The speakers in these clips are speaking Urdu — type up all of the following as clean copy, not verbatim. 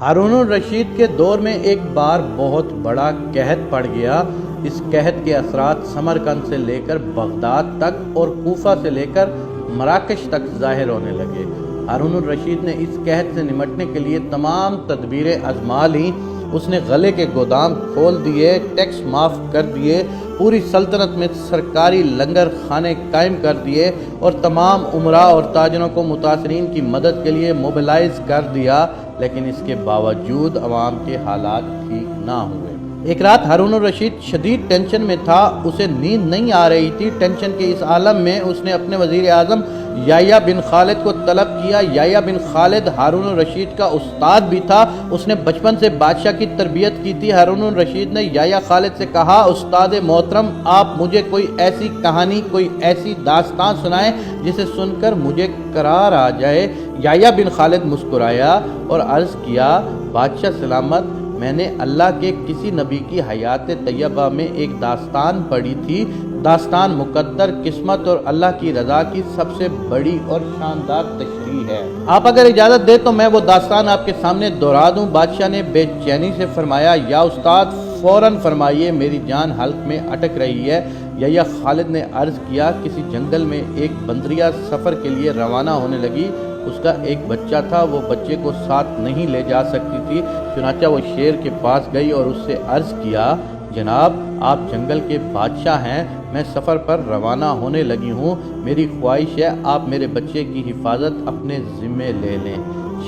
ہارون الرشید کے دور میں ایک بار بہت بڑا قحط پڑ گیا۔ اس قحط کے اثرات سمرقند سے لے کر بغداد تک اور کوفہ سے لے کر مراکش تک ظاہر ہونے لگے۔ ہارون الرشید نے اس قحط سے نمٹنے کے لیے تمام تدبیریں آزما لیں۔ اس نے غلے کے گودام کھول دیے، ٹیکس معاف کر دیے، پوری سلطنت میں سرکاری لنگر خانے قائم کر دیے اور تمام امراء اور تاجروں کو متاثرین کی مدد کے لیے موبلائز کر دیا، لیکن اس کے باوجود عوام کے حالات ٹھیک نہ ہوئے۔ ایک رات ہارون الرشید شدید ٹینشن میں تھا، اسے نیند نہیں آ رہی تھی۔ ٹینشن کے اس عالم میں اس نے اپنے وزیر اعظم یحییٰ بن خالد کو طلب کیا۔ یحییٰ بن خالد ہارون الرشید کا استاد بھی تھا، اس نے بچپن سے بادشاہ کی تربیت کی تھی۔ ہارون الرشید نے یحییٰ خالد سے کہا، استاد محترم، آپ مجھے کوئی ایسی کہانی، کوئی ایسی داستان سنائیں جسے سن کر مجھے قرار آ جائے۔ یحییٰ بن خالد مسکرایا اور عرض کیا، بادشاہ سلامت، میں نے اللہ کے کسی نبی کی حیات طیبہ میں ایک داستان پڑھی تھی۔ داستان مقدر، قسمت اور اللہ کی رضا کی سب سے بڑی اور شاندار تشریح ہے۔ آپ اگر اجازت دیں تو میں وہ داستان آپ کے سامنے دہرا دوں۔ بادشاہ نے بے چینی سے فرمایا، یا استاد فوراً فرمائیے، میری جان حلق میں اٹک رہی ہے۔ یحییٰ خالد نے عرض کیا، کسی جنگل میں ایک بندریہ سفر کے لیے روانہ ہونے لگی۔ اس کا ایک بچہ تھا، وہ بچے کو ساتھ نہیں لے جا سکتی تھی، چنانچہ وہ شیر کے پاس گئی اور اس سے عرض کیا، جناب آپ جنگل کے بادشاہ ہیں، میں سفر پر روانہ ہونے لگی ہوں، میری خواہش ہے آپ میرے بچے کی حفاظت اپنے ذمے لے لیں۔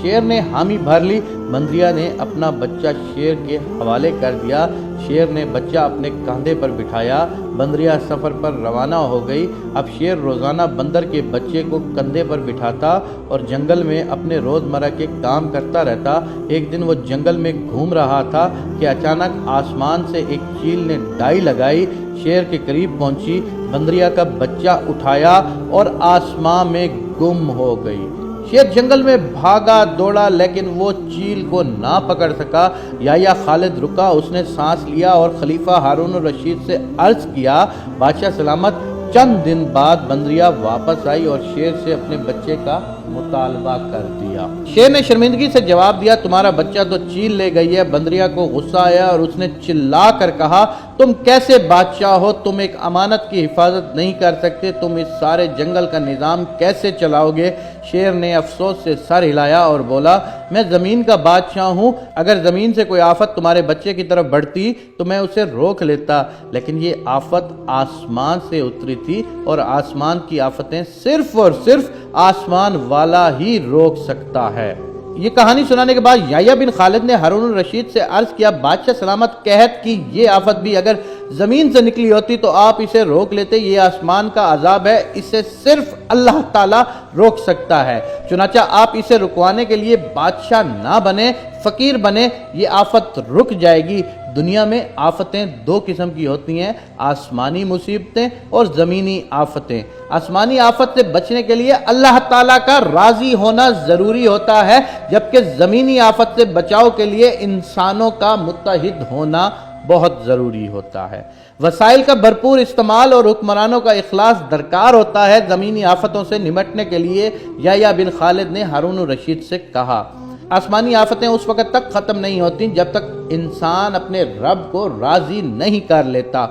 شیر نے حامی بھر لی۔ بندریہ نے اپنا بچہ شیر کے حوالے کر دیا۔ شیر نے بچہ اپنے کاندھے پر بٹھایا۔ بندریہ سفر پر روانہ ہو گئی۔ اب شیر روزانہ بندر کے بچے کو کندھے پر بٹھاتا اور جنگل میں اپنے روزمرہ کے کام کرتا رہتا۔ ایک دن وہ جنگل میں گھوم رہا تھا کہ اچانک آسمان سے ایک چیل نے ڈائی لگائی، شیر کے قریب پہنچی، بندریہ کا بچہ اٹھایا اور آسمان میں گم ہو گئی۔ شیر جنگل میں بھاگا دوڑا لیکن وہ چیل کو نہ پکڑ سکا۔ یحییٰ خالد رکا، اس نے سانس لیا اور خلیفہ ہارون الرشید سے عرض کیا، بادشاہ سلامت، چند دن بعد بندریہ واپس آئی اور شیر سے اپنے بچے کا مطالبہ کر دیا۔ شیر نے شرمندگی سے جواب دیا، تمہارا بچہ تو چیل لے گئی ہے۔ بندریہ کو غصہ آیا اور اس نے چلا کر کہا، تم کیسے بادشاہ ہو؟ تم ایک امانت کی حفاظت نہیں کر سکتے، تم اس سارے جنگل کا نظام کیسے چلاؤ گے؟ شیر نے افسوس سے سر ہلایا اور بولا، میں زمین کا بادشاہ ہوں، اگر زمین سے کوئی آفت تمہارے بچے کی طرف بڑھتی تو میں اسے روک لیتا، لیکن یہ آفت آسمان سے اتری تھی اور آسمان کی آفتیں صرف اور صرف آسمان والا ہی روک سکتا ہے۔ یہ کہانی سنانے کے بعد یحییٰ بن خالد نے ہارون الرشید سے عرض کیا، بادشاہ سلامت، قحط کی یہ آفت بھی اگر زمین سے نکلی ہوتی تو آپ اسے روک لیتے، یہ آسمان کا عذاب ہے، اسے صرف اللہ تعالیٰ روک سکتا ہے، چنانچہ آپ اسے رکوانے کے لیے بادشاہ نہ بنے، فقیر بنے، یہ آفت رک جائے گی۔ دنیا میں آفتیں دو قسم کی ہوتی ہیں، آسمانی مصیبتیں اور زمینی آفتیں۔ آسمانی آفت سے بچنے کے لیے اللہ تعالیٰ کا راضی ہونا ضروری ہوتا ہے، جبکہ زمینی آفت سے بچاؤ کے لیے انسانوں کا متحد ہونا بہت ضروری ہوتا ہے۔ وسائل کا بھرپور استعمال اور حکمرانوں کا اخلاص درکار ہوتا ہے۔ زمینی آفتوں سے نمٹنے کے لیے یحییٰ بن خالد نے ہارون الرشید سے کہا، آسمانی آفتیں اس وقت تک ختم نہیں ہوتی جب تک انسان اپنے رب کو راضی نہیں کر لیتا۔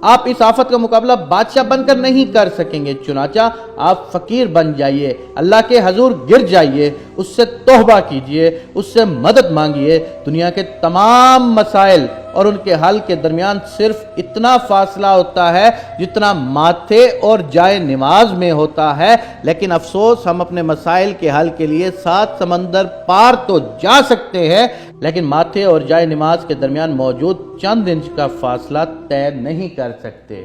آپ اس آفت کا مقابلہ بادشاہ بن کر نہیں کر سکیں گے، چنانچہ آپ فقیر بن جائیے، اللہ کے حضور گر جائیے، اس سے توبہ کیجئے، اس سے مدد مانگیے۔ دنیا کے تمام مسائل اور ان کے حل کے درمیان صرف اتنا فاصلہ ہوتا ہے جتنا ماتھے اور جائے نماز میں ہوتا ہے، لیکن افسوس ہم اپنے مسائل کے حل کے لیے 7 سمندر پار تو جا سکتے ہیں، لیکن ماتھے اور جائے نماز کے درمیان موجود چند انچ کا فاصلہ طے نہیں کر سکتے۔